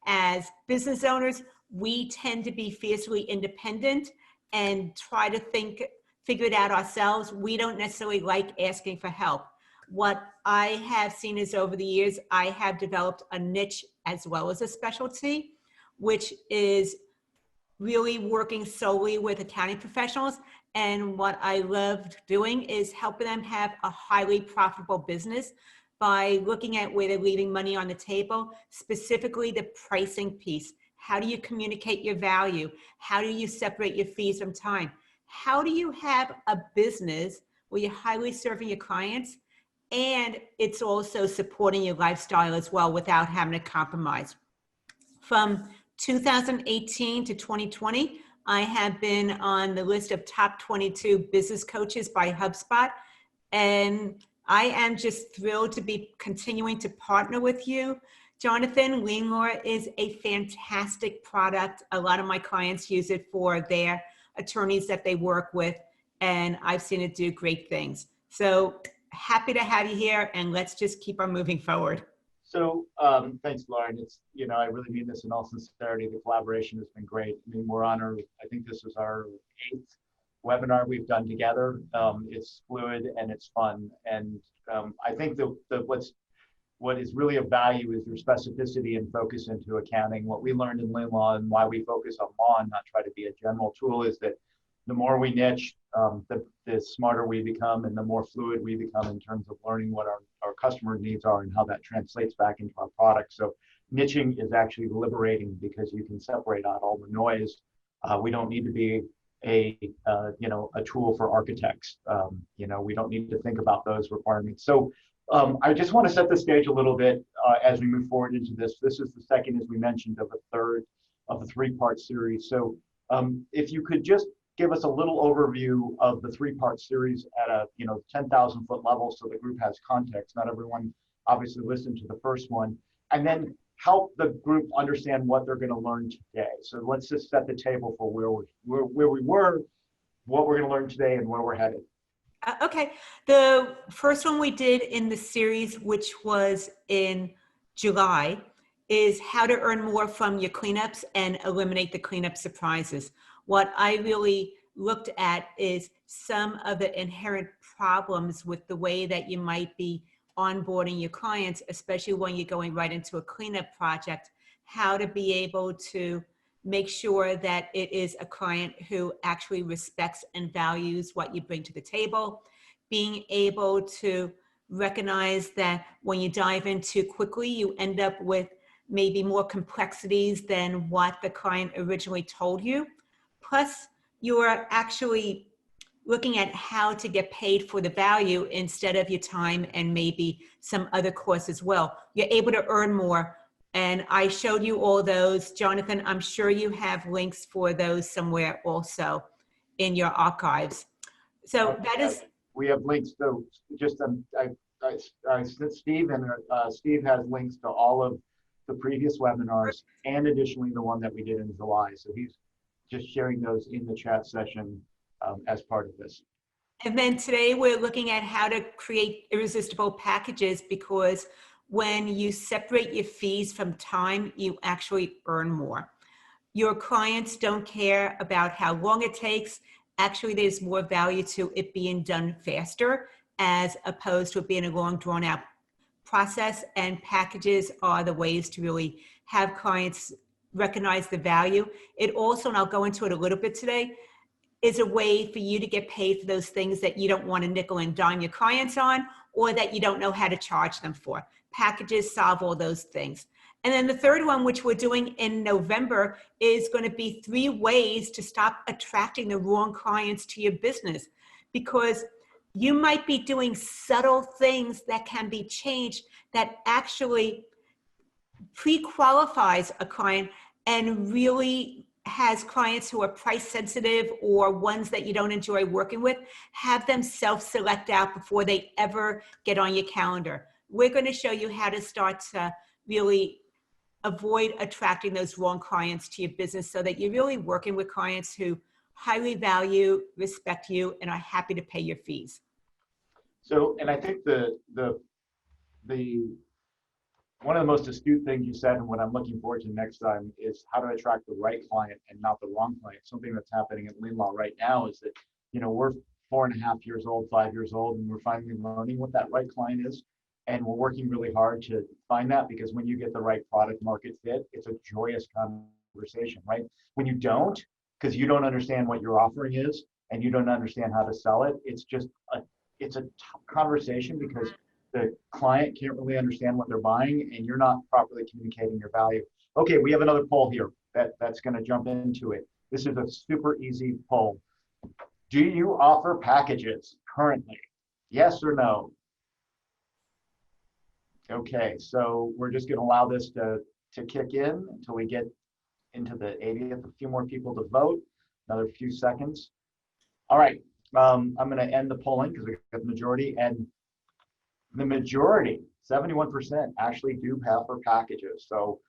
As business owners, we tend to be fiercely independent and try to figure it out ourselves. We don't necessarily like asking for help. What I have seen is over the years, I have developed a niche as well as a specialty, which is really working solely with accounting professionals. And what I loved doing is helping them have a highly profitable business by looking at where they're leaving money on the table, specifically the pricing piece. How do you communicate your value? How do you separate your fees from time? How do you have a business where you're highly serving your clients and it's also supporting your lifestyle as well without having to compromise? From 2018 to 2020, I have been on the list of top 22 business coaches by HubSpot. And I am just thrilled to be continuing to partner with you. Jonathan, LeanLaw is a fantastic product. A lot of my clients use it for their attorneys that they work with, and I've seen it do great things. So happy to have you here, and let's just keep on moving forward. So thanks, Loren. It's, I really mean this in all sincerity. The collaboration has been great. I mean, we're on I think this is our 8th webinar we've done together. It's fluid and it's fun. And I think what is really of value is your specificity and focus into accounting. What we learned in LeanLaw and why we focus on law and not try to be a general tool is that the more we niche, the smarter we become and the more fluid we become in terms of learning what our customer needs are and how that translates back into our product. So niching is actually liberating because you can separate out all the noise. We don't need to be a tool for architects. We don't need to think about those requirements. So I just want to set the stage a little bit as we move forward into this. This is the second, as we mentioned, of a third of the 3-part series. So if you could just give us a little overview of the 3-part series at a 10,000 foot level so the group has context. Not everyone obviously listened to the first one, and then help the group understand what they're going to learn today. So let's just set the table for where we were, what we're going to learn today, and where we're headed. Okay. The first one we did in the series, which was in July, is how to earn more from your cleanups and eliminate the cleanup surprises. What I really looked at is some of the inherent problems with the way that you might be onboarding your clients, especially when you're going right into a cleanup project, how to be able to make sure that it is a client who actually respects and values what you bring to the table, being able to recognize that when you dive in too quickly, you end up with maybe more complexities than what the client originally told you. Plus, you're actually looking at how to get paid for the value instead of your time and maybe some other costs as well. You're able to earn more. And I showed you all those. Jonathan, I'm sure you have links for those somewhere also in your archives. So that is... We have links to just, Steve has links to all of the previous webinars and additionally the one that we did in July. So he's just sharing those in the chat session as part of this. And then today we're looking at how to create irresistible packages, because when you separate your fees from time, you actually earn more. Your clients don't care about how long it takes. Actually, there's more value to it being done faster as opposed to it being a long drawn out process, and packages are the ways to really have clients recognize the value. It also, and I'll go into it a little bit today, is a way for you to get paid for those things that you don't want to nickel and dime your clients on, or that you don't know how to charge them for. Packages solve all those things. And then the third one, which we're doing in November, is going to be 3 ways to stop attracting the wrong clients to your business, because you might be doing subtle things that can be changed that actually pre-qualifies a client and really has clients who are price sensitive or ones that you don't enjoy working with, have them self-select out before they ever get on your calendar. We're going to show you how to start to really avoid attracting those wrong clients to your business so that you're really working with clients who highly value, respect you, and are happy to pay your fees. So, and I think the one of the most astute things you said, and what I'm looking forward to next time, is how to attract the right client and not the wrong client. Something that's happening at LeanLaw right now is that, we're 4.5 years old, 5 years old, and we're finally learning what that right client is. And we're working really hard to find that, because when you get the right product market fit, it's a joyous conversation, right? When you don't, because you don't understand what your offering is and you don't understand how to sell it, it's a tough conversation, because the client can't really understand what they're buying and you're not properly communicating your value. Okay, we have another poll here that's going to jump into it. This is a super easy poll. Do you offer packages currently? Yes or no? Okay, so we're just going to allow this to kick in until we get into the 80th, a few more people to vote, another few seconds. All right, I'm going to end the polling because we got the majority, and the majority, 71%, actually do have for packages. So,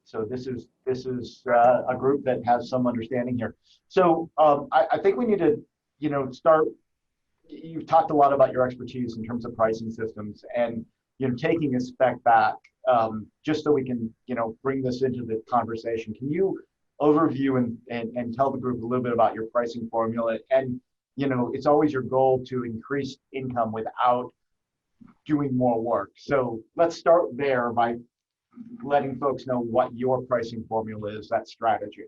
so this is a group that has some understanding here. So I think we need to, start. You've talked a lot about your expertise in terms of pricing systems, and taking a step back, just so we can, bring this into the conversation. Can you overview and tell the group a little bit about your pricing formula? And, it's always your goal to increase income without doing more work. So let's start there by letting folks know what your pricing formula is, that strategy.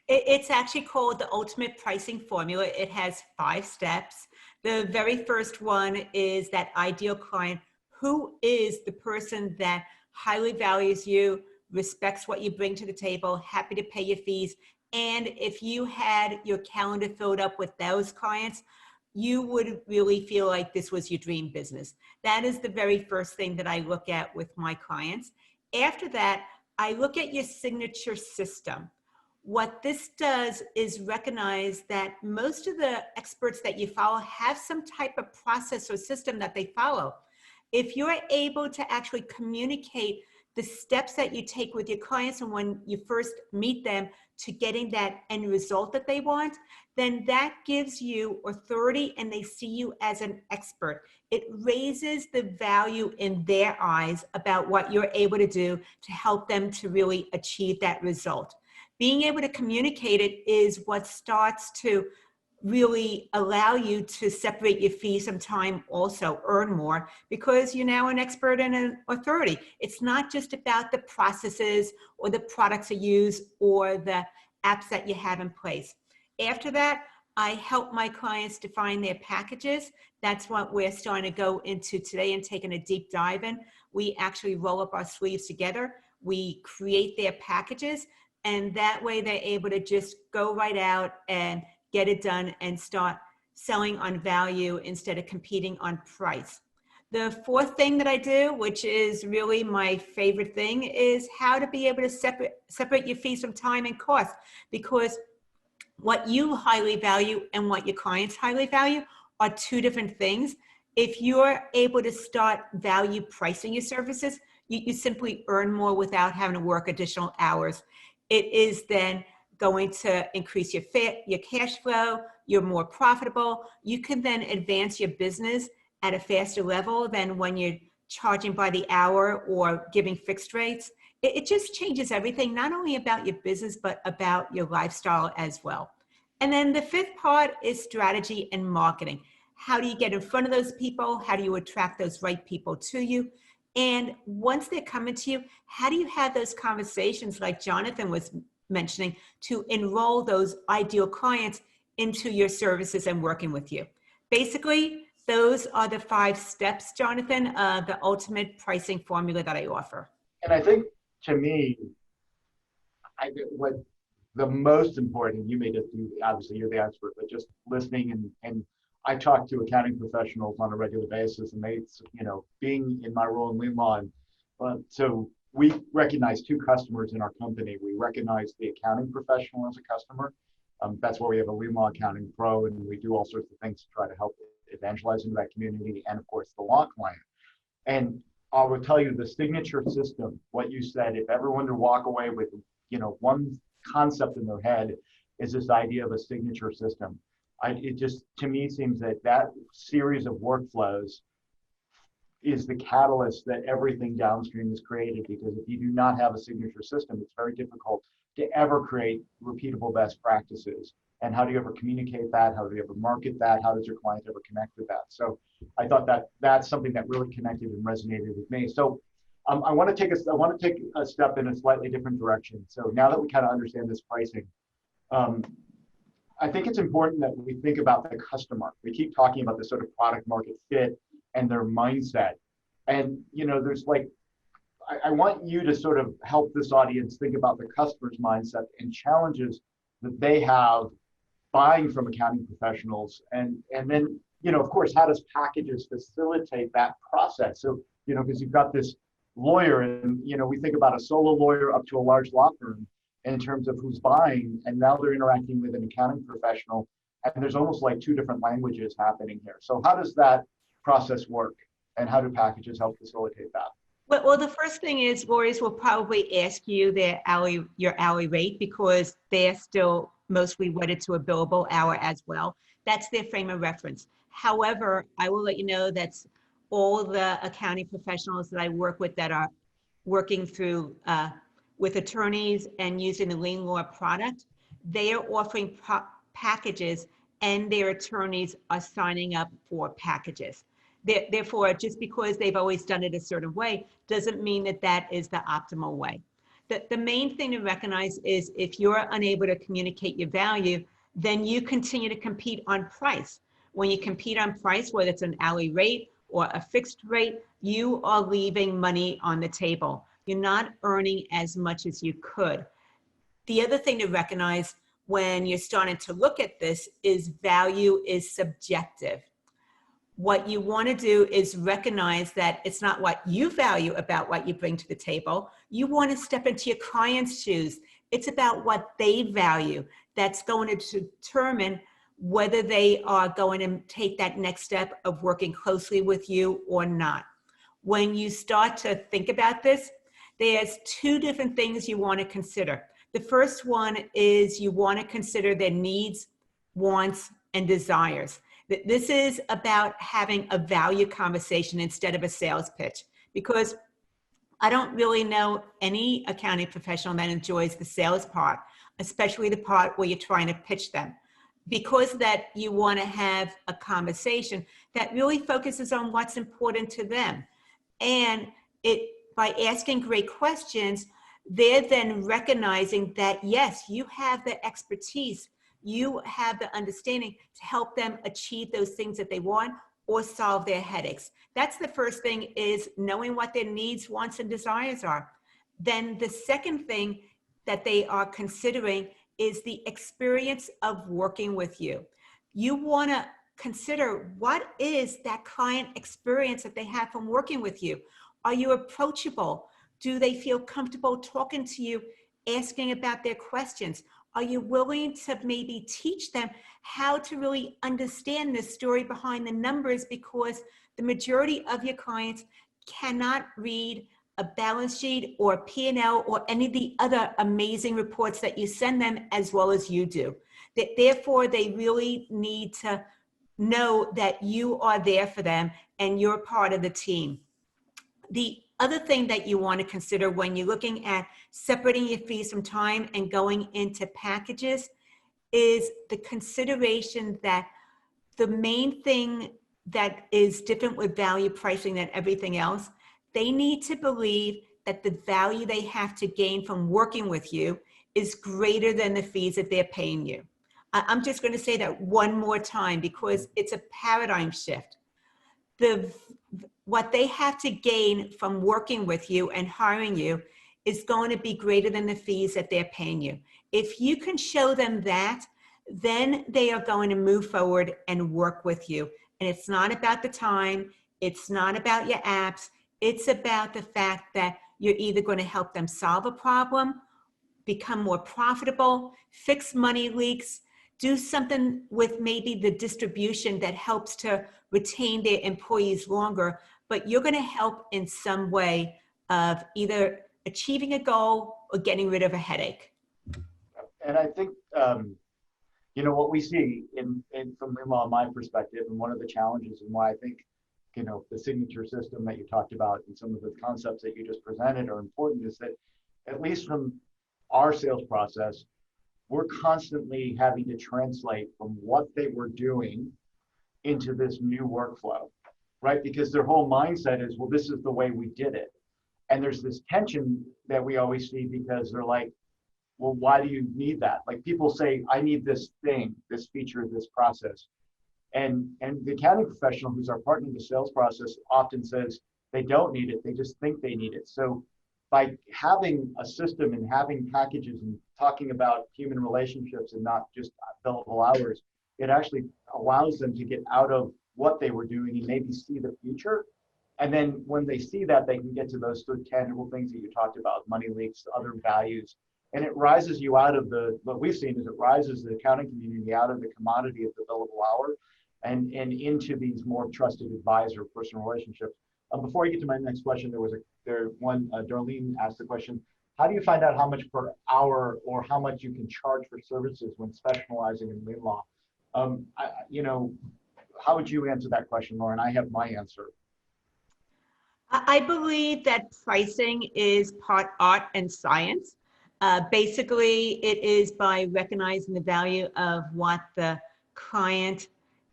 It's actually called the ultimate pricing formula. It has 5 steps. The very first one is that ideal client. Who is the person that highly values you, respects what you bring to the table, happy to pay your fees? And if you had your calendar filled up with those clients, you would really feel like this was your dream business. That is the very first thing that I look at with my clients. After that, I look at your signature system. What this does is recognize that most of the experts that you follow have some type of process or system that they follow. If you're able to actually communicate the steps that you take with your clients and when you first meet them to getting that end result that they want, then that gives you authority and they see you as an expert. It raises the value in their eyes about what you're able to do to help them to really achieve that result. Being able to communicate it is what starts to really allow you to separate your fees some time, also earn more, because you're now an expert and an authority. It's not just about the processes or the products you use or the apps that you have in place. After that, I help my clients define their packages. That's what we're starting to go into today and taking a deep dive in. We actually roll up our sleeves together. We create their packages, and that way they're able to just go right out and get it done and start selling on value instead of competing on price. The fourth thing that I do, which is really my favorite thing, is how to be able to separate your fees from time and cost, because what you highly value and what your clients highly value are 2 different things. If you're able to start value pricing your services, you simply earn more without having to work additional hours. It is then going to increase your cash flow, you're more profitable. You can then advance your business at a faster level than when you're charging by the hour or giving fixed rates. It just changes everything, not only about your business, but about your lifestyle as well. And then the 5th part is strategy and marketing. How do you get in front of those people? How do you attract those right people to you? And once they're coming to you, how do you have those conversations like Jonathan was mentioning to enroll those ideal clients into your services and working with you? Basically, those are the 5 steps, Jonathan, the ultimate pricing formula that I offer. And I think, to me, what the most important, you may just, obviously you're the expert, but just listening and I talk to accounting professionals on a regular basis, and they, being in my role in LeanLaw, so we recognize 2 customers in our company. We recognize the accounting professional as a customer. That's why we have a LeanLaw Accounting Pro, and we do all sorts of things to try to help evangelize into that community, and of course the law client. And I will tell you, the signature system, what you said, if everyone to walk away with, one concept in their head, is this idea of a signature system. It just, to me, seems that series of workflows is the catalyst that everything downstream is created, because if you do not have a signature system, it's very difficult to ever create repeatable best practices. And how do you ever communicate that? How do you ever market that? How does your client ever connect with that? So I thought that that's something that really connected and resonated with me. So I want to take a step in a slightly different direction. So now that we kind of understand this pricing, I think it's important that we think about the customer. We keep talking about this sort of product market fit and their mindset. And, you know, there's like, I want you to sort of help this audience think about the customer's mindset and challenges that they have buying from accounting professionals. And then, you know, of course, how does packages facilitate that process? So, you know, because you've got this lawyer and, you know, we think about a solo lawyer up to a large law firm in terms of who's buying, and now they're interacting with an accounting professional, and there's almost like two different languages happening here. So how does that process work, and how do packages help facilitate that? Well, the first thing is lawyers will probably ask you your hourly rate, because they're still mostly wedded to a billable hour as well. That's their frame of reference. However, I will let you know that's all the accounting professionals that I work with that are working through with attorneys and using the LeanLaw product, they are offering packages, and their attorneys are signing up for packages. Therefore, just because they've always done it a certain way doesn't mean that that is the optimal way. The main thing to recognize is if you're unable to communicate your value, then you continue to compete on price. When you compete on price, whether it's an hourly rate or a fixed rate, you are leaving money on the table. You're not earning as much as you could. The other thing to recognize when you're starting to look at this is value is subjective. What you want to do is recognize that it's not what you value about what you bring to the table. You want to step into your client's shoes. It's about what they value. That's going to determine whether they are going to take that next step of working closely with you or not. When you start to think about this, there's two different things you want to consider. The first one is you want to consider their needs, wants, and desires. This is about having a value conversation instead of a sales pitch, because I don't really know any accounting professional that enjoys the sales part, especially the part where you're trying to pitch them. Because that you want to have a conversation that really focuses on what's important to them. And by asking great questions, they're then recognizing that, yes, you have the expertise, you have the understanding to help them achieve those things that they want or solve their headaches. That's the first thing, is knowing what their needs, wants, and desires are. Then the second thing that they are considering is the experience of working with you. You want to consider, what is that client experience that they have from working with you? Are you approachable? Do they feel comfortable talking to you, asking about their questions? Are you willing to maybe teach them how to really understand the story behind the numbers? Because the majority of your clients cannot read a balance sheet or P&L or any of the other amazing reports that you send them as well as you do. Therefore, they really need to know that you are there for them and you're part of the team. The other thing that you want to consider when you're looking at separating your fees from time and going into packages is the consideration that the main thing that is different with value pricing than everything else, they need to believe that the value they have to gain from working with you is greater than the fees that they're paying you. I'm just going to say that one more time because it's a paradigm shift. What they have to gain from working with you and hiring you is going to be greater than the fees that they're paying you. If you can show them that, then they are going to move forward and work with you. And it's not about the time, it's not about your apps, it's about the fact that you're either going to help them solve a problem, become more profitable, fix money leaks, do something with maybe the distribution that helps to retain their employees longer, but you're going to help in some way of either achieving a goal or getting rid of a headache. And I think, you know, what we see from LeanLaw, my perspective, and one of the challenges and why I think the signature system that you talked about and some of the concepts that you just presented are important, is that at least from our sales process, we're constantly having to translate from what they were doing into this new workflow, right? Because their whole mindset is, well, this is the way we did it. And there's this tension that we always see because they're like, well, why do you need that? Like people say, I need this thing, this feature, this process. And the accounting professional who's our partner in the sales process often says they don't need it, they just think they need it. So by having a system and having packages and talking about human relationships and not just billable hours, it actually allows them to get out of what they were doing and maybe see the future. And then when they see that, they can get to those sort of tangible things that you talked about, money leaks, other values. And it rises you out of what we've seen is it rises the accounting community out of the commodity of the billable hour and into these more trusted advisor personal relationships. Before I get to my next question, Darlene asked the question, how do you find out how much per hour or how much you can charge for services when specializing in LeanLaw? How would you answer that question, Loren? I have my answer. I believe that pricing is part art and science. Basically, it is by recognizing the value of what the client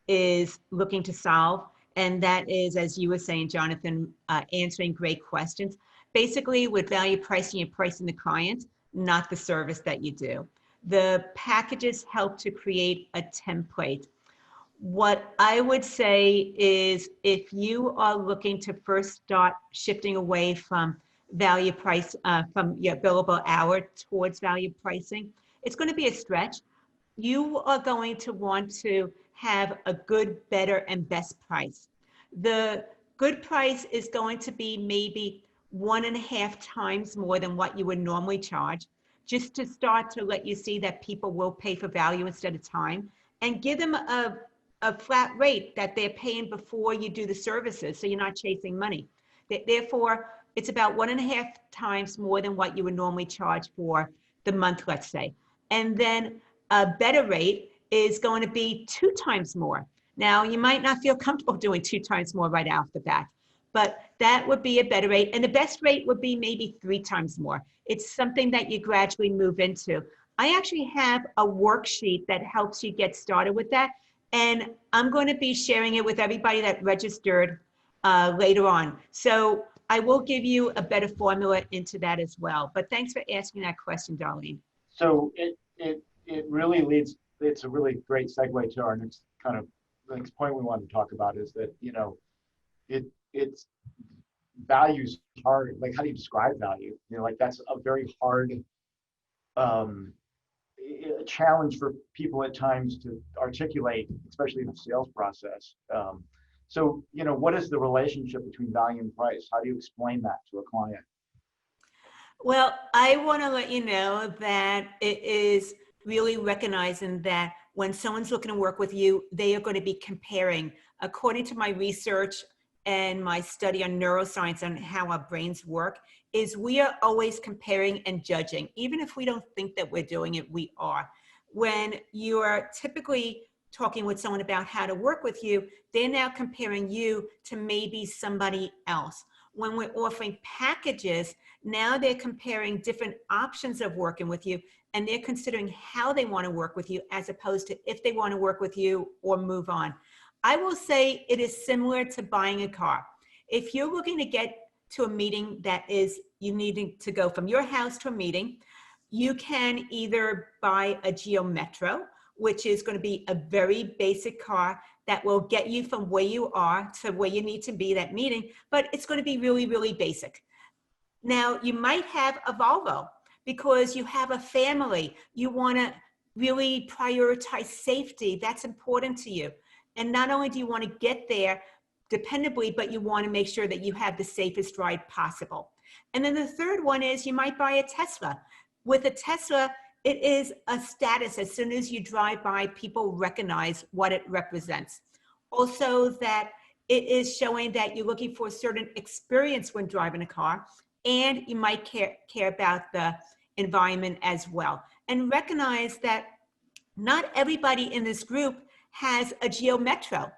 is looking to solve. And that is, as you were saying, Jonathan, answering great questions. Basically, with value pricing, you're pricing the client, not the service that you do. The packages help to create a template. What I would say is if you are looking to first start shifting away from value price, from your billable hour towards value pricing, it's going to be a stretch. You are going to want to have a good, better, and best price. The good price is going to be maybe 1.5 times more than what you would normally charge, just to start to let you see that people will pay for value instead of time, and give them a flat rate that they're paying before you do the services, so you're not chasing money. Therefore, it's about 1.5 times more than what you would normally charge for the month, let's say. And then a better rate is going to be 2 times more. Now, you might not feel comfortable doing 2 times more right off the bat, but that would be a better rate. And the best rate would be maybe 3 times more. It's something that you gradually move into. I actually have a worksheet that helps you get started with that. And I'm going to be sharing it with everybody that registered later on. So I will give you a better formula into that as well. But thanks for asking that question, Darlene. So it really leads, it's a really great segue to our next point we want to talk about is that, it's values hard. Like, how do you describe value? Like that's a very hard challenge for people at times to articulate, especially in the sales process. So, what is the relationship between value and price? How do you explain that to a client? Well, I want to let you know that it is really recognizing that when someone's looking to work with you, they are going to be comparing. According to my research and my study on neuroscience and how our brains work, is we are always comparing and judging. Even if we don't think that we're doing it, we are. When you are typically talking with someone about how to work with you, they're now comparing you to maybe somebody else. When we're offering packages, now they're comparing different options of working with you, and they're considering how they want to work with you as opposed to if they want to work with you or move on. I will say it is similar to buying a car. If you're looking to get to a meeting that is you needing to go from your house to a meeting, you can either buy a Geo Metro, which is going to be a very basic car that will get you from where you are to where you need to be that meeting, but it's going to be really, really basic. Now, you might have a Volvo because you have a family. You want to really prioritize safety. That's important to you. And not only do you want to get there dependably, but you want to make sure that you have the safest ride possible. And then the third one is you might buy a Tesla. With a Tesla, it is a status. As soon as you drive by, people recognize what it represents. Also, that it is showing that you're looking for a certain experience when driving a car, and you might care about the environment as well. And recognize that not everybody in this group has a Geo Metro.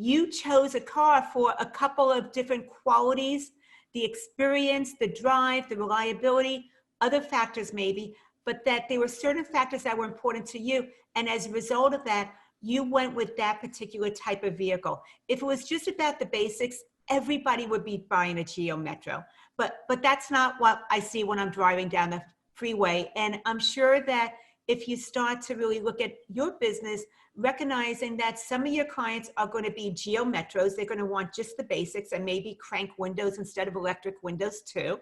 you chose a car for a couple of different qualities, the experience, the drive, the reliability, other factors maybe, but that there were certain factors that were important to you. And as a result of that, you went with that particular type of vehicle. If it was just about the basics, everybody would be buying a Geo Metro. But that's not what I see when I'm driving down the freeway. And I'm sure that if you start to really look at your business, recognizing that some of your clients are going to be Geo Metros, they're going to want just the basics and maybe crank windows instead of electric windows too.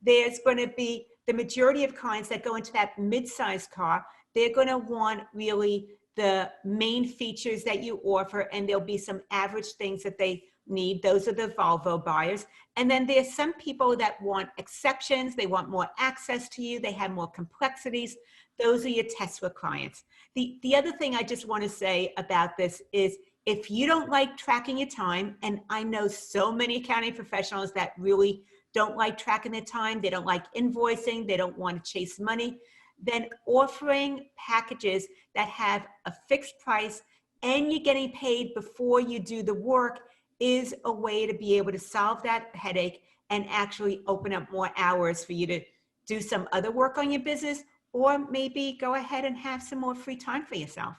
There's going to be the majority of clients that go into that mid-sized car, they're going to want really the main features that you offer, and there'll be some average things that they need. Those are the Volvo buyers. And then there's some people that want exceptions. They want more access to you. They have more complexities. Those are your Tesla clients. The other thing I just want to say about this is if you don't like tracking your time, and I know so many accounting professionals that really don't like tracking their time, they don't like invoicing, they don't want to chase money, then offering packages that have a fixed price and you're getting paid before you do the work is a way to be able to solve that headache and actually open up more hours for you to do some other work on your business, or maybe go ahead and have some more free time for yourself.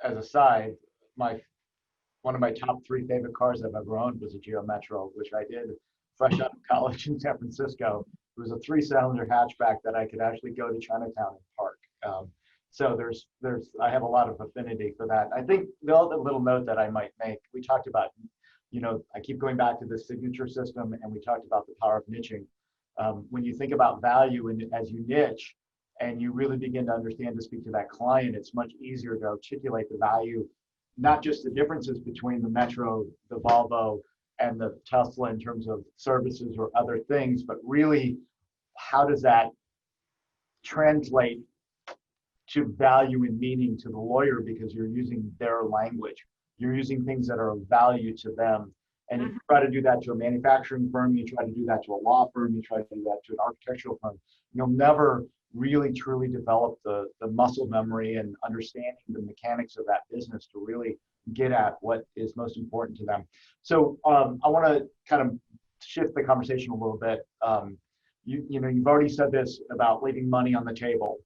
As a side, one of my top 3 favorite cars I've ever owned was a Geo Metro, which I did fresh out of college in San Francisco. It was a 3-cylinder hatchback that I could actually go to Chinatown and park. So I have a lot of affinity for that. I think the other little note that I might make, we talked about, I keep going back to the signature system, and we talked about the power of niching. When you think about value and as you niche and you really begin to understand to speak to that client, it's much easier to articulate the value, not just the differences between the Metro, the Volvo, and the Tesla in terms of services or other things, but really how does that translate to value and meaning to the lawyer, because you're using their language. You're using things that are of value to them. And you try to do that to a manufacturing firm, you try to do that to a law firm, you try to do that to an architectural firm. You'll never really truly develop the muscle memory and understanding the mechanics of that business to really get at what is most important to them. So I want to kind of shift the conversation a little bit. You've already said this about leaving money on the table.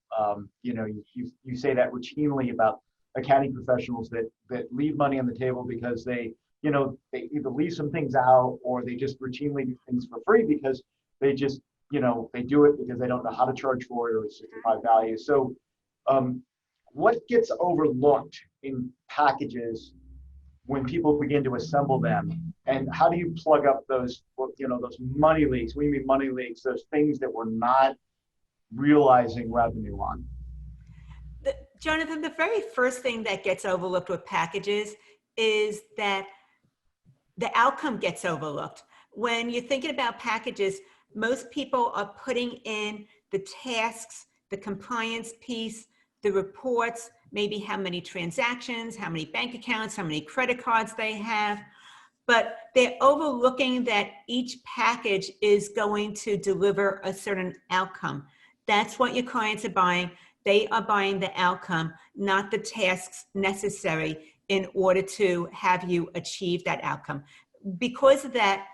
You say that routinely about accounting professionals that leave money on the table because they either leave some things out or they just routinely do things for free because they just, they do it because they don't know how to charge for it or it's 65 value. So what gets overlooked in packages when people begin to assemble them? And how do you plug up those money leaks? We mean money leaks, those things that we're not realizing revenue on. Jonathan, the very first thing that gets overlooked with packages is that the outcome gets overlooked. When you're thinking about packages, most people are putting in the tasks, the compliance piece, the reports, maybe how many transactions, how many bank accounts, how many credit cards they have, but they're overlooking that each package is going to deliver a certain outcome. That's what your clients are buying. They are buying the outcome, not the tasks necessary in order to have you achieve that outcome. Because of that,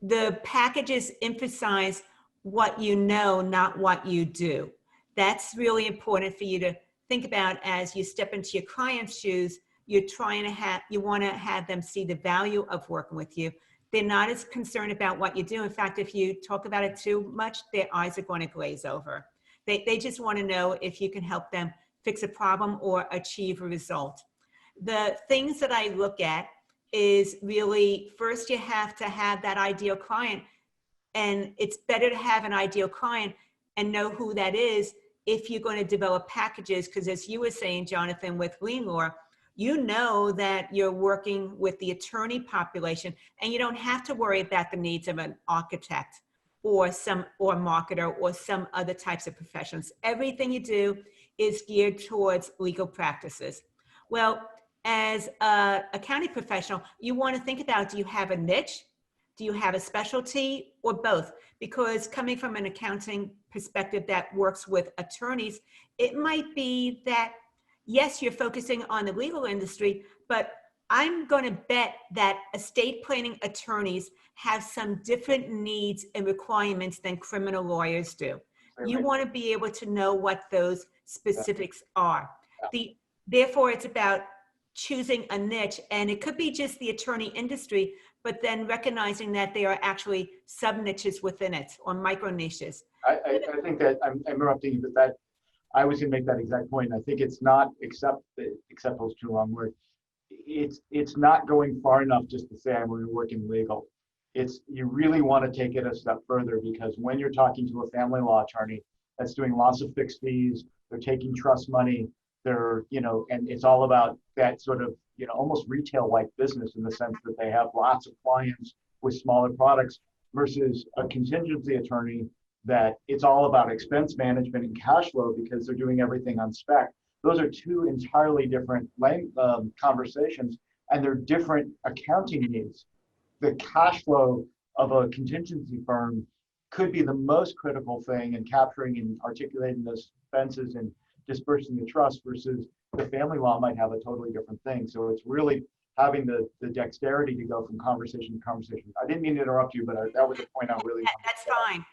the packages emphasize what you know, not what you do. That's really important for you to think about as you step into your client's shoes. You want to have them see the value of working with you. They're not as concerned about what you do. In fact, if you talk about it too much, their eyes are going to glaze over. They just want to know if you can help them fix a problem or achieve a result. The things that I look at is really, first you have to have that ideal client. And it's better to have an ideal client and know who that is if you're going to develop packages, because as you were saying, Jonathan, with LeanLaw, you know that you're working with the attorney population and you don't have to worry about the needs of an architect or marketer or some other types of professions. Everything you do is geared towards legal practices. Well, as a accounting professional, you want to think about, do you have a niche? Do you have a specialty, or both? Because coming from an accounting perspective that works with attorneys, it might be that, yes, you're focusing on the legal industry, but I'm going to bet that estate planning attorneys have some different needs and requirements than criminal lawyers do. You want to be able to know what those specifics are. Therefore, it's about choosing a niche, and it could be just the attorney industry, but then recognizing that there are actually sub-niches within it or micro niches. I think that I'm interrupting you, but that I was going to make that exact point. I think it's not acceptable is too long word. It's not going far enough just to say I'm going to work in legal. You really want to take it a step further, because when you're talking to a family law attorney that's doing lots of fixed fees, they're taking trust money, they're, and it's all about that sort of, almost retail-like business in the sense that they have lots of clients with smaller products, versus a contingency attorney that it's all about expense management and cash flow because they're doing everything on spec. Those are two entirely different conversations, and they're different accounting needs. The cash flow of a contingency firm could be the most critical thing in capturing and articulating those expenses and dispersing the trust, versus the family law might have a totally different thing. So it's really having the dexterity to go from conversation to conversation. I didn't mean to interrupt you, but that was the point I really wanted That's fine.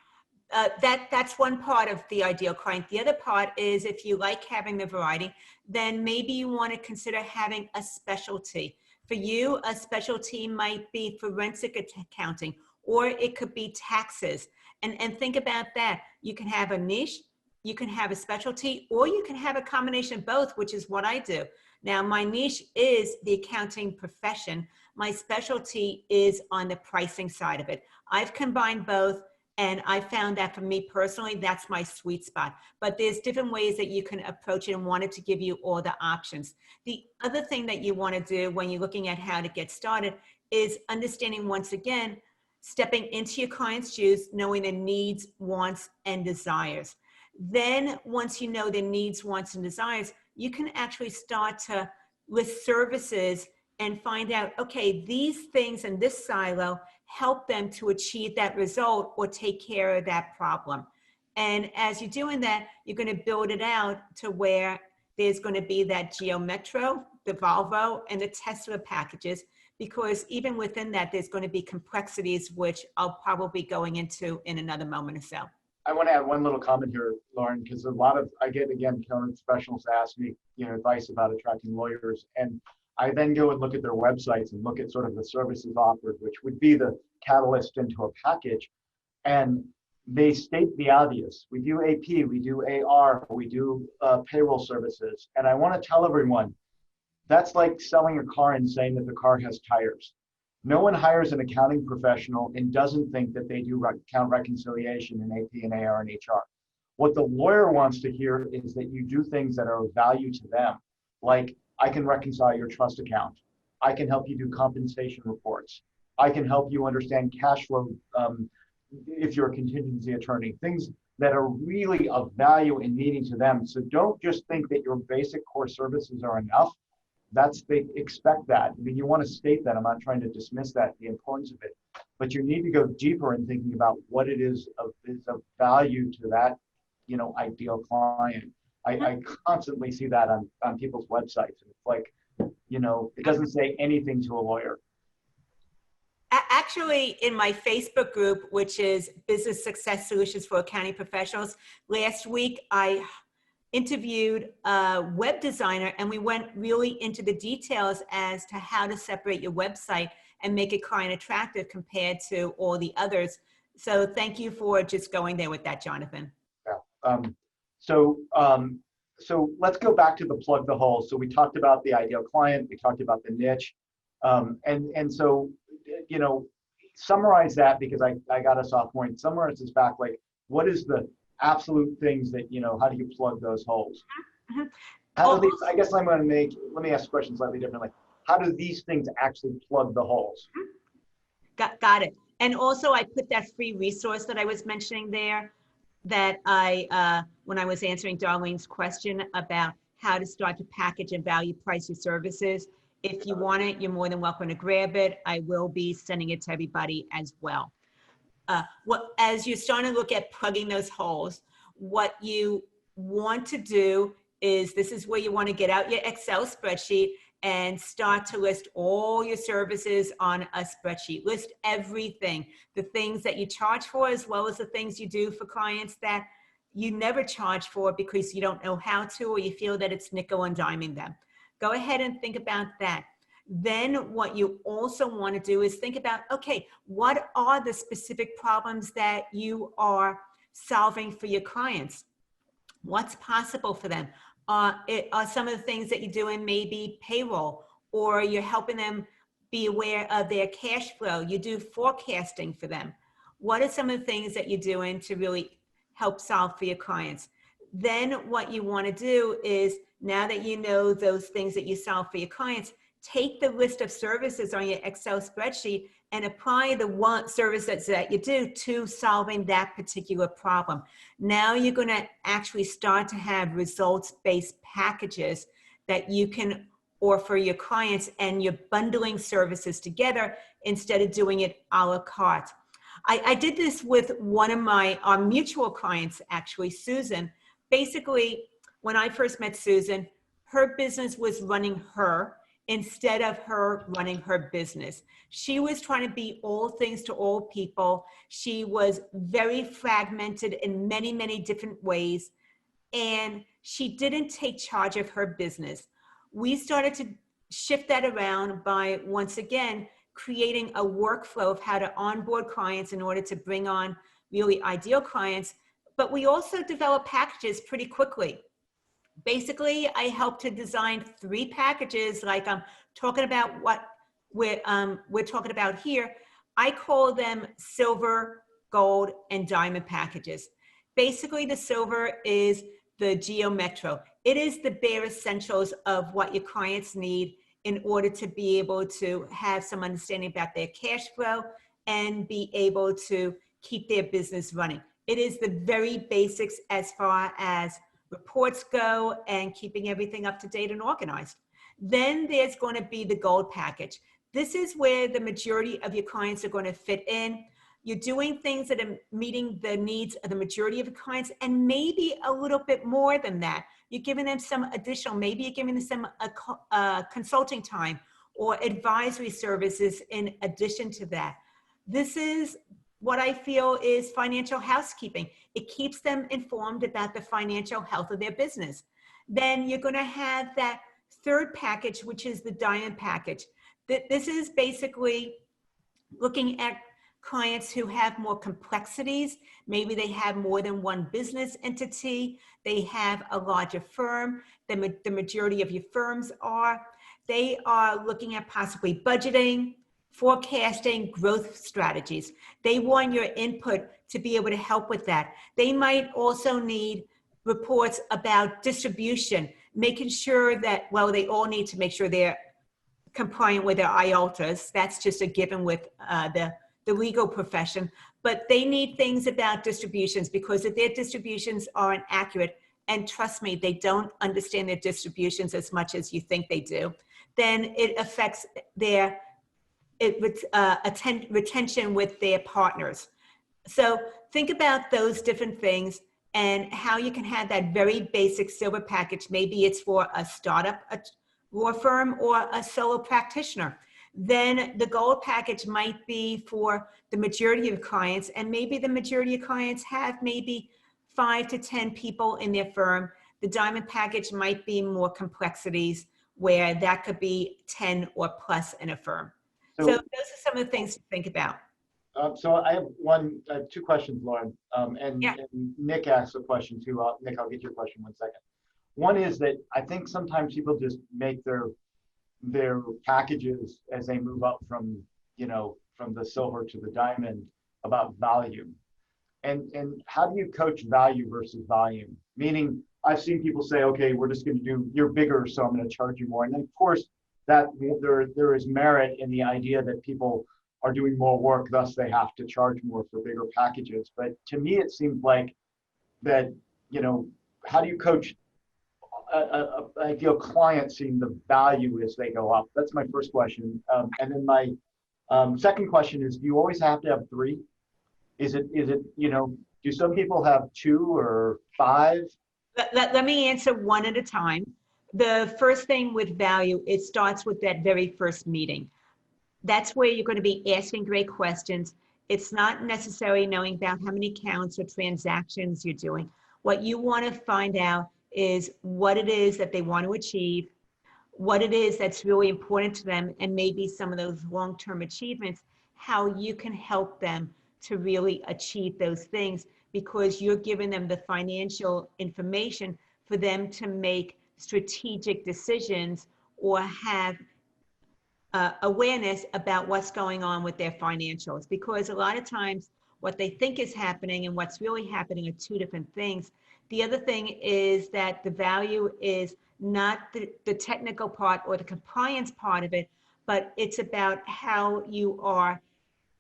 That's one part of the ideal client. The other part is, if you like having the variety, then maybe you want to consider having a specialty. For you, a specialty might be forensic accounting, or it could be taxes. And think about that. You can have a niche, you can have a specialty, or you can have a combination of both, which is what I do. Now, my niche is the accounting profession. My specialty is on the pricing side of it. I've combined both, and I found that for me personally, that's my sweet spot. But there's different ways that you can approach it, and wanted to give you all the options. The other thing that you want to do when you're looking at how to get started is understanding, once again, stepping into your client's shoes, knowing their needs, wants, and desires. Then once you know their needs, wants, and desires, you can actually start to list services and find out, okay, these things in this silo help them to achieve that result or take care of that problem. And as you're doing that, you're going to build it out to where there's going to be that Geo Metro, the Volvo, and the Tesla packages, because even within that, there's going to be complexities, which I'll probably be going into in another moment or so. I want to add one little comment here, Loren, because I get, again, current professionals ask me, advice about attracting lawyers. And I then go and look at their websites and look at sort of the services offered, which would be the catalyst into a package. And they state the obvious. We do AP, we do AR, we do payroll services. And I want to tell everyone, that's like selling a car and saying that the car has tires. No one hires an accounting professional and doesn't think that they do account reconciliation in AP and AR and HR. What the lawyer wants to hear is that you do things that are of value to them. Like, I can reconcile your trust account. I can help you do compensation reports. I can help you understand cash flow if you're a contingency attorney, things that are really of value and meaning to them. So don't just think that your basic core services are enough. They expect that. I mean, you want to state that. I'm not trying to dismiss that, the importance of it, but you need to go deeper in thinking about what it is of value to that, ideal client. I constantly see that on people's websites. It's like, it doesn't say anything to a lawyer. Actually, in my Facebook group, which is Business Success Solutions for Accounting Professionals, last week I interviewed a web designer, and we went really into the details as to how to separate your website and make it client attractive compared to all the others. So thank you for just going there with that, Jonathan. Yeah. So let's go back to the plug the hole. So we talked about the ideal client, we talked about the niche, and so summarize that, because I got us off point. Summarize this back, like, what is the absolute things that, how do you plug those holes? How do these, I guess let me ask the question slightly differently. How do these things actually plug the holes? Got it. And also I put that free resource that I was mentioning there, that when I was answering Darlene's question about how to start to package and value price your services. If you want it, you're more than welcome to grab it. I will be sending it to everybody as well. As you're starting to look at plugging those holes, what you want to do is, this is where you want to get out your Excel spreadsheet and start to list all your services on a spreadsheet. List everything, the things that you charge for, as well as the things you do for clients that you never charge for because you don't know how to, or you feel that it's nickel and diming them. Go ahead and think about that. Then what you also want to do is think about, okay, what are the specific problems that you are solving for your clients? What's possible for them? Are some of the things that you're doing maybe payroll, or you're helping them be aware of their cash flow? You do forecasting for them. What are some of the things that you're doing to really help solve for your clients? Then what you want to do is, now that you know those things that you solve for your clients, take the list of services on your Excel spreadsheet and apply the one services that you do to solving that particular problem. Now you're going to actually start to have results-based packages that you can offer your clients, and you're bundling services together instead of doing it a la carte. I did this with one of our mutual clients, actually, Susan. Basically, when I first met Susan, her business was running her instead of her running her business. She was trying to be all things to all people. She was very fragmented in many, many different ways, and she didn't take charge of her business. We started to shift that around by, once again, creating a workflow of how to onboard clients in order to bring on really ideal clients. But we also developed packages pretty quickly. Basically, I helped to design 3 packages, like I'm talking about what we're talking about here. I call them silver, gold, and diamond packages. Basically, the silver is the Geo Metro. It is the bare essentials of what your clients need in order to be able to have some understanding about their cash flow and be able to keep their business running. It is the very basics as far as reports go and keeping everything up to date and organized. Then there's going to be the gold package. This is where the majority of your clients are going to fit in. You're doing things that are meeting the needs of the majority of your clients, and maybe a little bit more than that. You're giving them some additional, maybe you're giving them some consulting time or advisory services in addition to that. This is what I feel is financial housekeeping. It keeps them informed about the financial health of their business. Then you're going to have that third package, which is the diamond package. This is basically looking at clients who have more complexities. Maybe they have more than one business entity. They have a larger firm than the majority of your firms are. They are looking at possibly budgeting, forecasting, growth strategies. They want your input to be able to help with that. They might also need reports about distribution, making sure that, well, they all need to make sure they're compliant with their IALTAs. That's just a given with the legal profession. But they need things about distributions, because if their distributions aren't accurate, and trust me, they don't understand their distributions as much as you think they do, then it affects their retention with their partners. So think about those different things and how you can have that very basic silver package. Maybe it's for a startup, a law firm, or a solo practitioner. Then the gold package might be for the majority of clients, and maybe the majority of clients have maybe 5 to 10 people in their firm. The diamond package might be more complexities, where that could be 10 or plus in a firm. So those are some of the things to think about. So I have two questions, Loren, and Nick asked a question too. Nick, I'll get your question 1 second. One is that I think sometimes people just make their packages as they move up from the silver to the diamond about value. And how do you coach value versus volume? Meaning, I've seen people say, okay, we're just going to you're bigger, so I'm going to charge you more. And then, of course, that there is merit in the idea that people are doing more work, thus they have to charge more for bigger packages. But to me, it seems like that, how do you coach an ideal client seeing the value as they go up? That's my first question. And then my second question is, do you always have to have 3? Is it, do some people have 2 or 5? Let me answer one at a time. The first thing with value, it starts with that very first meeting. That's where you're going to be asking great questions. It's not necessarily knowing about how many counts or transactions you're doing. What you want to find out is what it is that they want to achieve, what it is that's really important to them, and maybe some of those long-term achievements, how you can help them to really achieve those things, because you're giving them the financial information for them to make strategic decisions or have awareness about what's going on with their financials. Because a lot of times what they think is happening and what's really happening are two different things. The other thing is that the value is not the technical part or the compliance part of it, but it's about how you are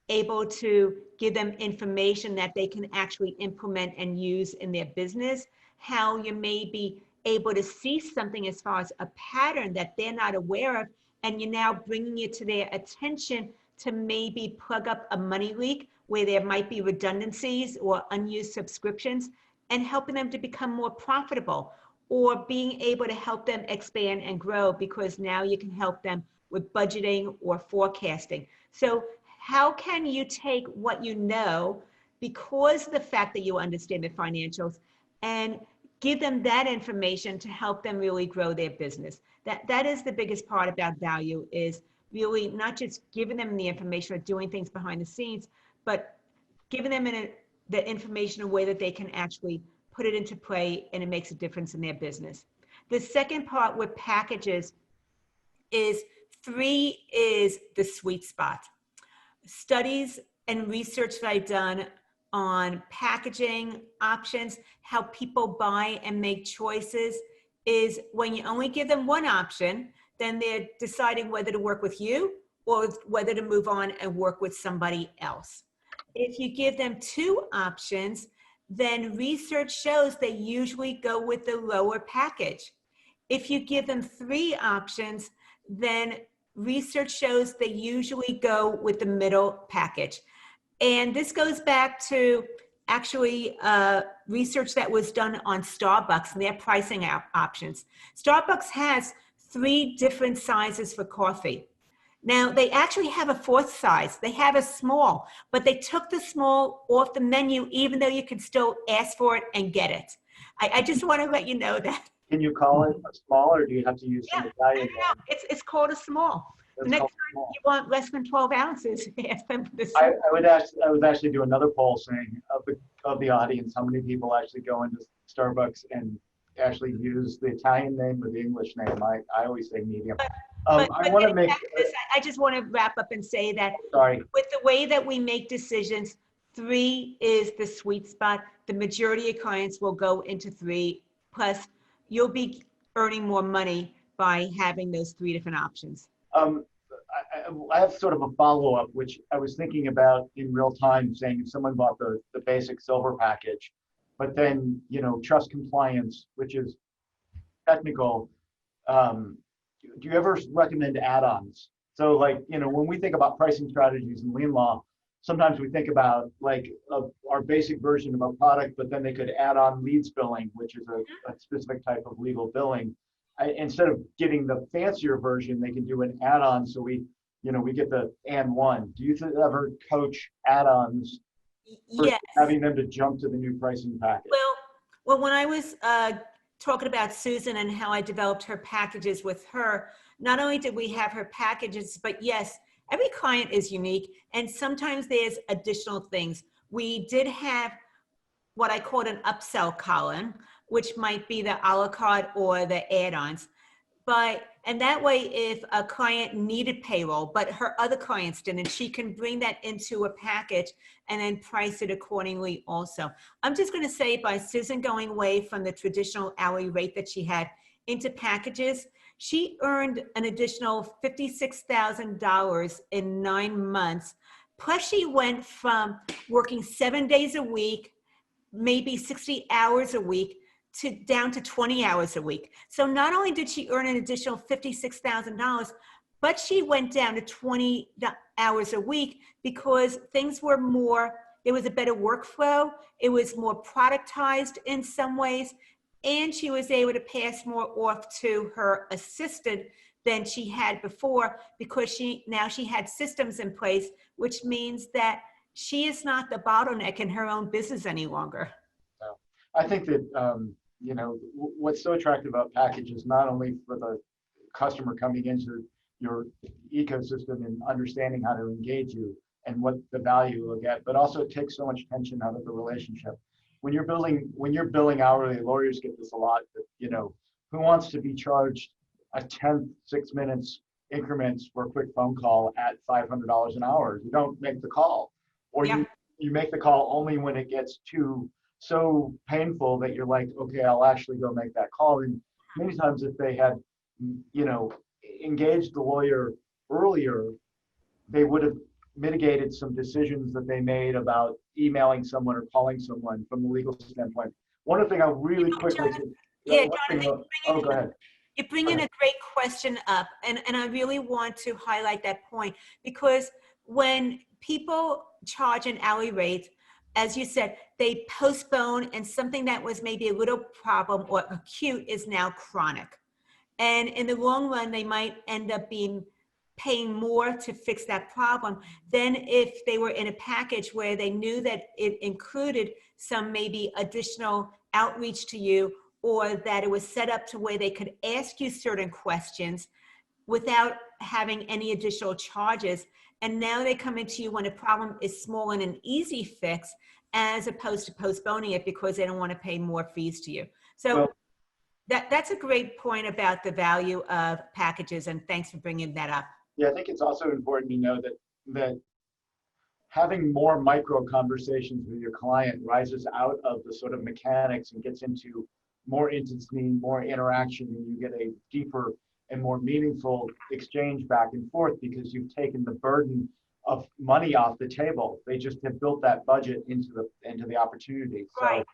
able to give them information that they can actually implement and use in their business, how you may be able to see something as far as a pattern that they're not aware of, and you're now bringing it to their attention to maybe plug up a money leak where there might be redundancies or unused subscriptions, and helping them to become more profitable, or being able to help them expand and grow because now you can help them with budgeting or forecasting. So how can you take what you know, because of the fact that you understand the financials, and give them that information to help them really grow their business? That is the biggest part about value, is really not just giving them the information or doing things behind the scenes, but giving them the information in a way that they can actually put it into play and it makes a difference in their business. The second part with packages is 3 is the sweet spot. Studies and research that I've done on packaging options, how people buy and make choices, is when you only give them one option, then they're deciding whether to work with you or whether to move on and work with somebody else. If you give them 2 options, then research shows they usually go with the lower package. If you give them 3 options, then research shows they usually go with the middle package. And this goes back to actually research that was done on Starbucks and their pricing options. Starbucks has 3 different sizes for coffee. Now, they actually have a 4th size. They have a small, but they took the small off the menu, even though you can still ask for it and get it. I just want to let you know that. Can you call it a small, or do you have to use some Italian? No, it's called a small. The next time you want less than 12 ounces, ask them for this. I would actually do another poll saying of the audience, how many people actually go into Starbucks and actually use the Italian name or the English name? I always say medium. I want to make. I just want to wrap up and say that Sorry. With the way that we make decisions, 3 is the sweet spot. The majority of clients will go into 3. Plus, you'll be earning more money by having those 3 different options. I have sort of a follow-up, which I was thinking about in real time, saying if someone bought the basic silver package, but then, trust compliance, which is technical, do you ever recommend add-ons? So when we think about pricing strategies in LeanLaw, sometimes we think about our basic version of a product, but then they could add on leads billing, which is a specific type of legal billing. Instead of getting the fancier version, they can do an add-on. So we get the and one. Do you ever coach add-ons? Yes. Having them to jump to the new pricing package? Well, when I was talking about Susan and how I developed her packages with her, not only did we have her packages, but yes, every client is unique, and sometimes there's additional things. We did have what I called an upsell column, which might be the a la carte or the add-ons. And that way, if a client needed payroll, but her other clients didn't, she can bring that into a package and then price it accordingly also. I'm just going to say, by Susan going away from the traditional hourly rate that she had into packages, she earned an additional $56,000 in 9 months. Plus, she went from working 7 days a week, maybe 60 hours a week, down to 20 hours a week. So not only did she earn an additional $56,000, but she went down to 20 hours a week because things were more, there was a better workflow. It was more productized in some ways. and she was able to pass more off to her assistant than she had before, because now she had systems in place, which means that she is not the bottleneck in her own business any longer. So I think that, what's so attractive about packages, not only for the customer coming into your ecosystem and understanding how to engage you and what the value you'll get, but also it takes so much tension out of the relationship. When you're billing hourly, lawyers get this a lot, that, who wants to be charged a 10th, 6 minutes increments for a quick phone call at $500 an hour? You don't make the call, or Yeah. you make the call only when it gets so painful that you're like, okay, I'll actually go make that call. And many times if they had, engaged the lawyer earlier, they would have mitigated some decisions that they made about emailing someone or calling someone from the legal standpoint. One other thing I'll really quickly say. Yeah, Jonathan, Oh, go ahead. you bring in a great question up, and I really want to highlight that point, because when people charge an hourly rate, as you said, they postpone, and something that was maybe a little problem or acute is now chronic. And in the long run, they might end up paying more to fix that problem than if they were in a package where they knew that it included some maybe additional outreach to you, or that it was set up to where they could ask you certain questions without having any additional charges. And now they come into you when a problem is small and an easy fix, as opposed to postponing it because they don't want to pay more fees to you. So that's a great point about the value of packages, and thanks for bringing that up. Yeah, I think it's also important to know that having more micro conversations with your client rises out of the sort of mechanics and gets into more intimacy, more interaction, and you get a deeper and more meaningful exchange back and forth, because you've taken the burden of money off the table. They just have built that budget into the opportunity. So, right.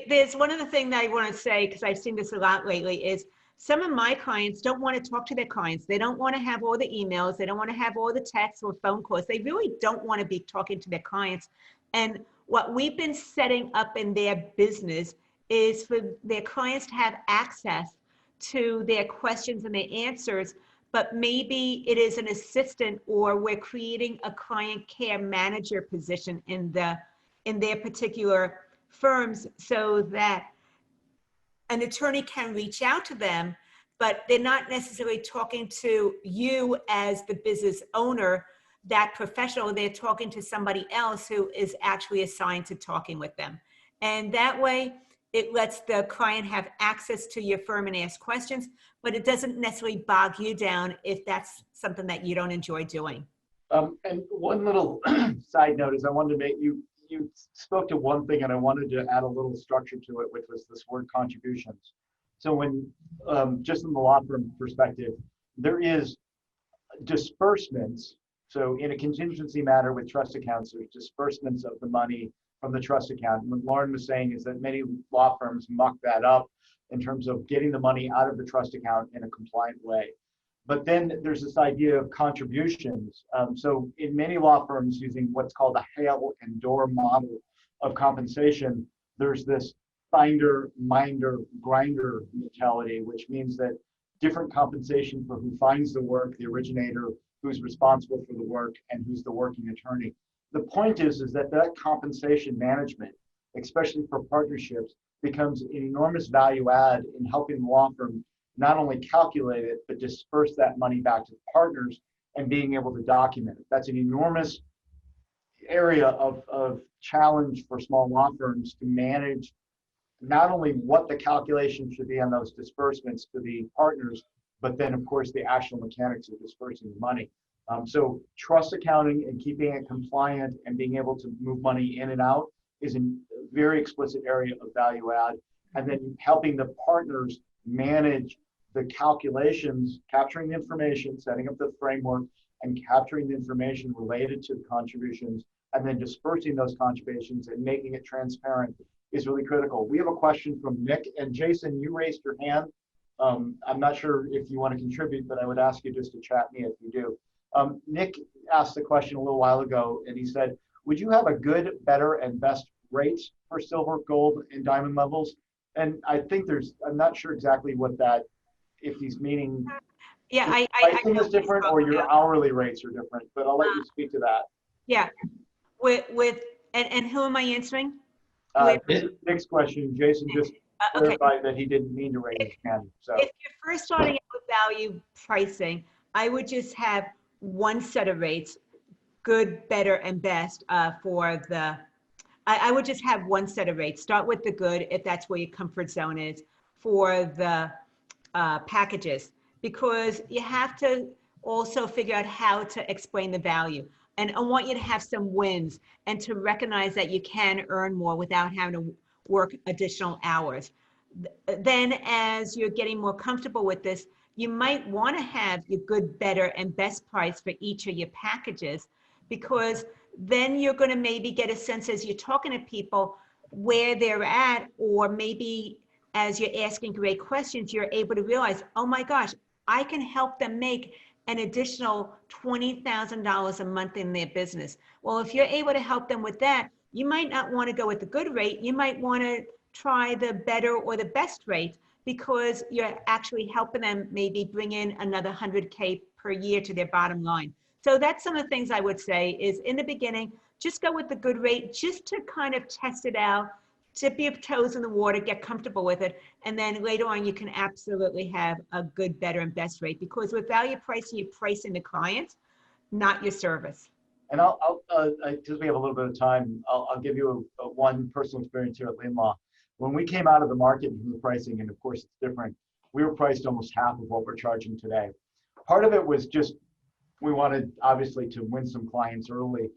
There's one other thing that I want to say, because I've seen this a lot lately, is some of my clients don't want to talk to their clients. They don't want to have all the emails. They don't want to have all the texts or phone calls. They really don't want to be talking to their clients. And what we've been setting up in their business is for their clients to have access to their questions and their answers, but maybe it is an assistant, or we're creating a client care manager position in their particular firms, so that an attorney can reach out to them, but they're not necessarily talking to you as the business owner, that professional. They're talking to somebody else who is actually assigned to talking with them. And that way, it lets the client have access to your firm and ask questions, but it doesn't necessarily bog you down if that's something that you don't enjoy doing. And one little side note is I wanted to make you spoke to one thing, and I wanted to add a little structure to it, which was this word contributions. So when, just from the law firm perspective, there is disbursements. So in a contingency matter with trust accounts, there's disbursements of the money from the trust account. And what Loren was saying is that many law firms muck that up in terms of getting the money out of the trust account in a compliant way. But then there's this idea of contributions. So in many law firms using what's called a hail and door model of compensation, there's this finder, minder, grinder mentality, which means that different compensation for who finds the work, the originator, who's responsible for the work, and who's the working attorney. The point is that compensation management, especially for partnerships, becomes an enormous value add in helping the law firm not only calculate it, but disperse that money back to partners and being able to document it. That's an enormous area of challenge for small law firms to manage not only what the calculation should be on those disbursements to the partners, but then of course the actual mechanics of dispersing the money. So trust accounting and keeping it compliant and being able to move money in and out is a very explicit area of value add. And then helping the partners manage the calculations, capturing the information, setting up the framework, and capturing the information related to the contributions, and then dispersing those contributions and making it transparent is really critical. We have a question from Nick, and Jason, you raised your hand. I'm not sure if you want to contribute, but I would ask you just to chat me if you do. Nick asked the question a little while ago, and he said, would you have a good, better, and best rates for silver, gold, and diamond levels? And I think I'm not sure exactly what that, if he's meaning Yeah, pricing know is different or your hourly rates are different, but I'll let you speak to that. Yeah, and who am I answering? This is Nick's question. Jason just Okay. clarified that he didn't mean to raise his hand. So If you're first starting out with value pricing, I would just have one set of rates, good, better, and best for the, I would just have one set of rates. Start with the good, if that's where your comfort zone is, for the packages, because you have to also figure out how to explain the value. And I want you to have some wins and to recognize that you can earn more without having to work additional hours. Then as you're getting more comfortable with this, you might want to have your good, better, and best price for each of your packages, because then you're going to maybe get a sense as you're talking to people where they're at, or maybe as you're asking great questions, you're able to realize, oh my gosh, I can help them make an additional $20,000 a month in their business. Well, if you're able to help them with that, you might not want to go with the good rate. You might want to try the better or the best rate, because you're actually helping them maybe bring in another 100K per year to their bottom line. So that's some of the things I would say is, in the beginning, just go with the good rate, just to kind of test it out, dip your toes in the water, get comfortable with it. And then later on, you can absolutely have a good, better, and best rate, because with value pricing, you're pricing the client, not your service. And because we have a little bit of time, I'll give you a one personal experience here at LeanLaw. When we came out of the market from the pricing, and of course it's different, we were priced almost half of what we're charging today. Part of it was just, we wanted obviously to win some clients early.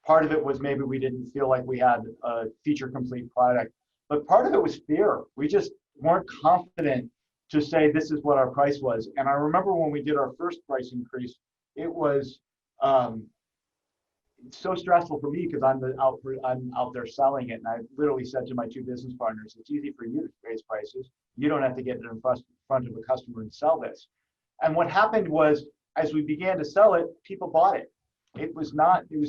Part of it was maybe we didn't feel like we had a feature complete product, but part of it was fear. We just weren't confident to say this is what our price was. And I remember when we did our first price increase, it was so stressful for me, because I'm out there selling it. And I literally said to my two business partners, it's easy for you to raise prices. You don't have to get it in front of a customer and sell this. And what happened was, as we began to sell it, people bought it. It was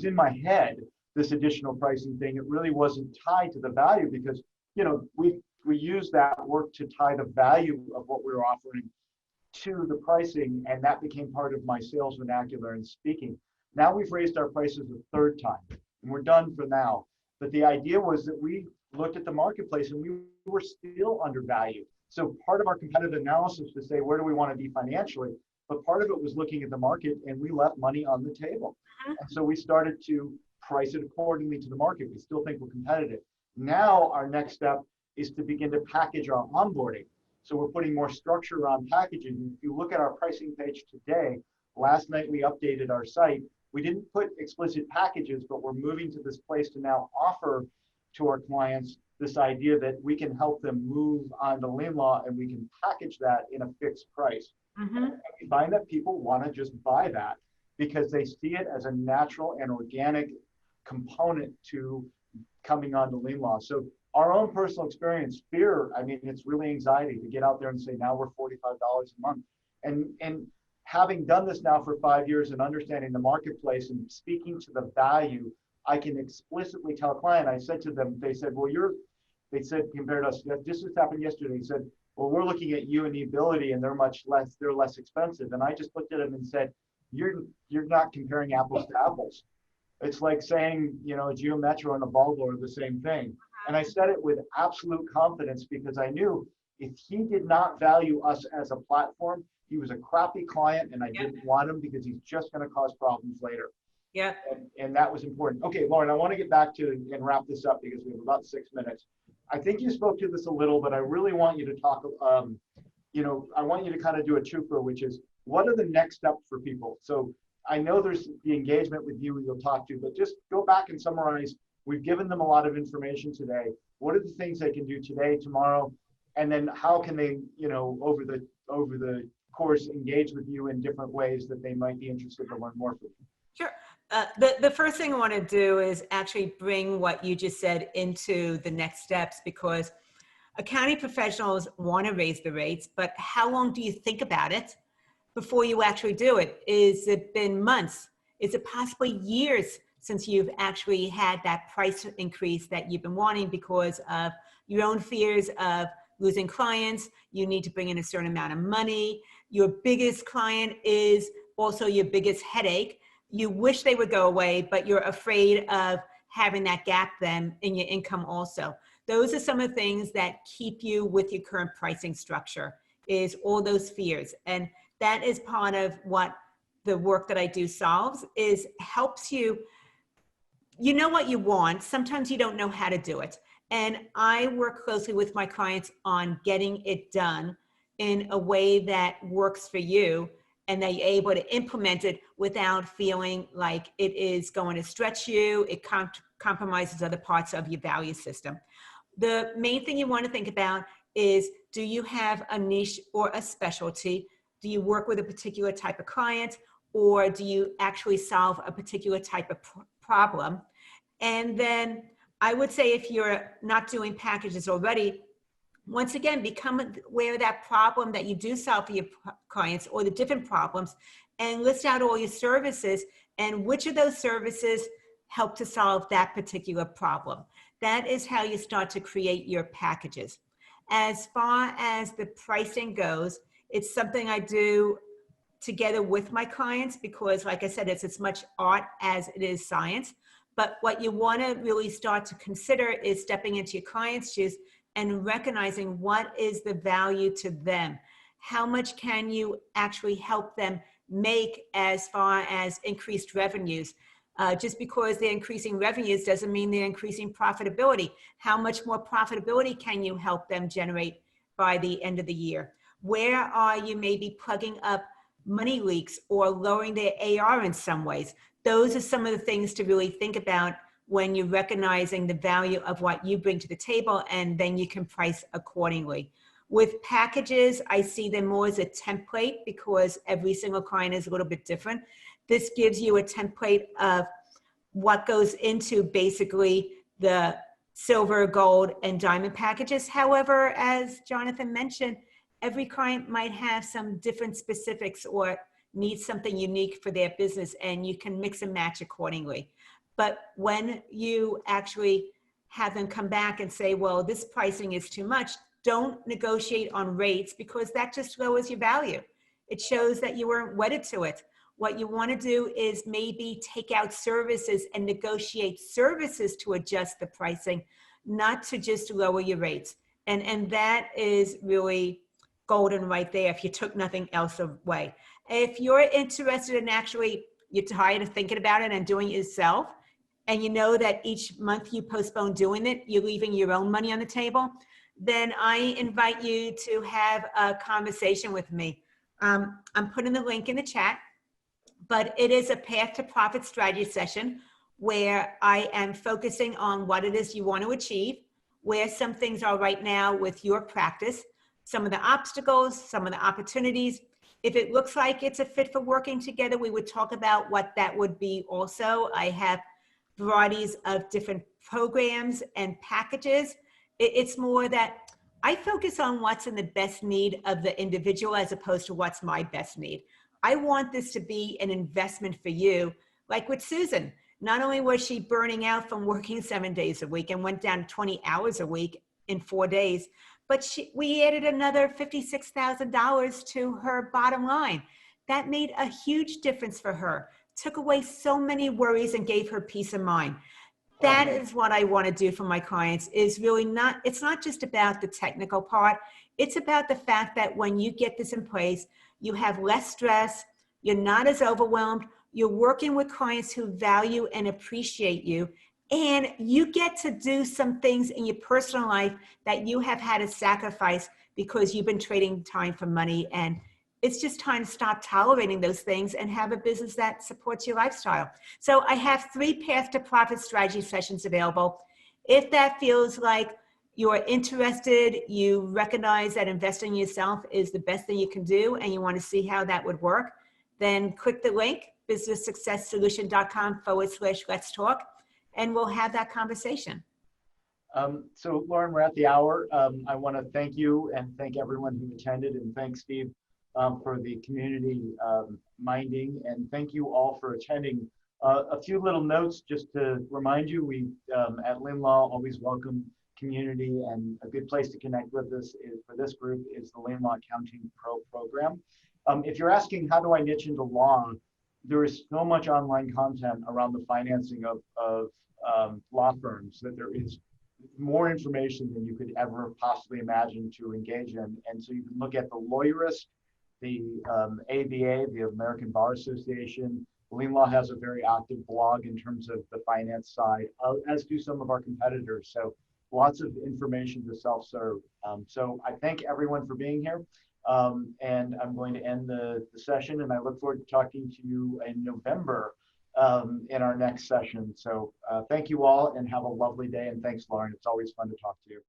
in my head, this additional pricing thing. It really wasn't tied to the value, because, we used that work to tie the value of what we were offering to the pricing, and that became part of my sales vernacular and speaking. Now we've raised our prices a third time, and we're done for now. But the idea was that we looked at the marketplace and we were still undervalued. So part of our competitive analysis was to say, where do we want to be financially? But part of it was looking at the market, and we left money on the table. And so we started to price it accordingly to the market. We still think we're competitive. Now our next step is to begin to package our onboarding. So we're putting more structure around packaging. If you look at our pricing page today, last night we updated our site. We didn't put explicit packages, but we're moving to this place to now offer to our clients this idea that we can help them move on to LeanLaw, and we can package that in a fixed price. And we find that people want to just buy that because they see it as a natural and organic component to coming on to LeanLaw. So our own personal experience, fear, I mean, it's really anxiety to get out there and say, now we're $45 a month. And having done this now for 5 years and understanding the marketplace and speaking to the value, I can explicitly tell a client, I said to them, they said, well, they said, compared to us, this happened yesterday. He said, well, we're looking at you and the ability, and they're less expensive. And I just looked at him and said, you're not comparing apples to apples. It's like saying, a Geo Metro and a Volvo are the same thing. And I said it with absolute confidence, because I knew if he did not value us as a platform, he was a crappy client, and I didn't want him, because he's just going to cause problems later. Yeah. And that was important. Okay, Loren, I want to get back to and wrap this up, because we have about 6 minutes. I think you spoke to this a little, but I really want you to talk, I want you to kind of do a twofer, which is, what are the next steps for people? So I know there's the engagement with you you'll talk to, but just go back and summarize. We've given them a lot of information today. What are the things they can do today, tomorrow? And then how can they, over the course, engage with you in different ways that they might be interested to learn more from you? Sure. The first thing I want to do is actually bring what you just said into the next steps, because accounting professionals want to raise the rates, but how long do you think about it before you actually do it? Is it been months? Is it possibly years since you've actually had that price increase that you've been wanting because of your own fears of losing clients, you need to bring in a certain amount of money. Your biggest client is also your biggest headache. You wish they would go away, but you're afraid of having that gap then in your income also. Those are some of the things that keep you with your current pricing structure, is all those fears. And that is part of what the work that I do solves, is helps you, you know what you want, sometimes you don't know how to do it. And I work closely with my clients on getting it done in a way that works for you, and that you're able to implement it without feeling like it is going to stretch you, it compromises other parts of your value system. The main thing you want to think about is, do you have a niche or a specialty? Do you work with a particular type of client, or do you actually solve a particular type of problem? And then I would say, if you're not doing packages already, once again, become aware of that problem that you do solve for your clients, or the different problems, and list out all your services and which of those services help to solve that particular problem. That is how you start to create your packages. As far as the pricing goes, it's something I do together with my clients, because like I said, it's as much art as it is science. But what you want to really start to consider is stepping into your client's shoes and recognizing what is the value to them. How much can you actually help them make as far as increased revenues? Just because they're increasing revenues doesn't mean they're increasing profitability. How much more profitability can you help them generate by the end of the year? Where are you maybe plugging up money leaks or lowering their AR in some ways? Those are some of the things to really think about when you're recognizing the value of what you bring to the table, and then you can price accordingly. With packages, I see them more as a template, because every single client is a little bit different. This gives you a template of what goes into basically the silver, gold, and diamond packages. However, as Jonathan mentioned, every client might have some different specifics or need something unique for their business, and you can mix and match accordingly. But when you actually have them come back and say, well, this pricing is too much, don't negotiate on rates, because that just lowers your value. It shows that you weren't wedded to it. What you want to do is maybe take out services and negotiate services to adjust the pricing, not to just lower your rates. And that is really golden right there, if you took nothing else away. If you're interested in actually, you're tired of thinking about it and doing it yourself, and you know that each month you postpone doing it, you're leaving your own money on the table, then I invite you to have a conversation with me. I'm putting the link in the chat, but it is a path to profit strategy session where I am focusing on what it is you want to achieve, where some things are right now with your practice, some of the obstacles, some of the opportunities. If it looks like it's a fit for working together, we would talk about what that would be also. I have varieties of different programs and packages. It's more that I focus on what's in the best need of the individual, as opposed to what's my best need. I want this to be an investment for you. Like with Susan, not only was she burning out from working 7 days a week and went down 20 hours a week in 4 days, but we added another $56,000 to her bottom line. That made a huge difference for her, took away so many worries and gave her peace of mind. That is what I want to do for my clients, is really not, it's not just about the technical part. It's about the fact that when you get this in place, you have less stress, you're not as overwhelmed, you're working with clients who value and appreciate you, and you get to do some things in your personal life that you have had to sacrifice because you've been trading time for money. And it's just time to stop tolerating those things and have a business that supports your lifestyle. So I have 3 Path to Profit strategy sessions available. If that feels like you're interested, you recognize that investing in yourself is the best thing you can do, and you want to see how that would work, then click the link, businesssuccesssolution.com/let's talk, and we'll have that conversation. So Loren, we're at the hour. I want to thank you and thank everyone who attended, and thank Steve for the community minding, and thank you all for attending. A few little notes just to remind you, we at LeanLaw always welcome community, and a good place to connect with us is for this group is the LeanLaw Accounting Pro program. If you're asking how do I niche into law, there is so much online content around the financing of law firms that there is more information than you could ever possibly imagine to engage in. And so you can look at the Lawyerist, the ABA, the American Bar Association. LeanLaw has a very active blog in terms of the finance side, as do some of our competitors. So lots of information to self-serve. So I thank everyone for being here. And I'm going to end the session, and I look forward to talking to you in November in our next session. So thank you all, and have a lovely day. And thanks, Loren. It's always fun to talk to you.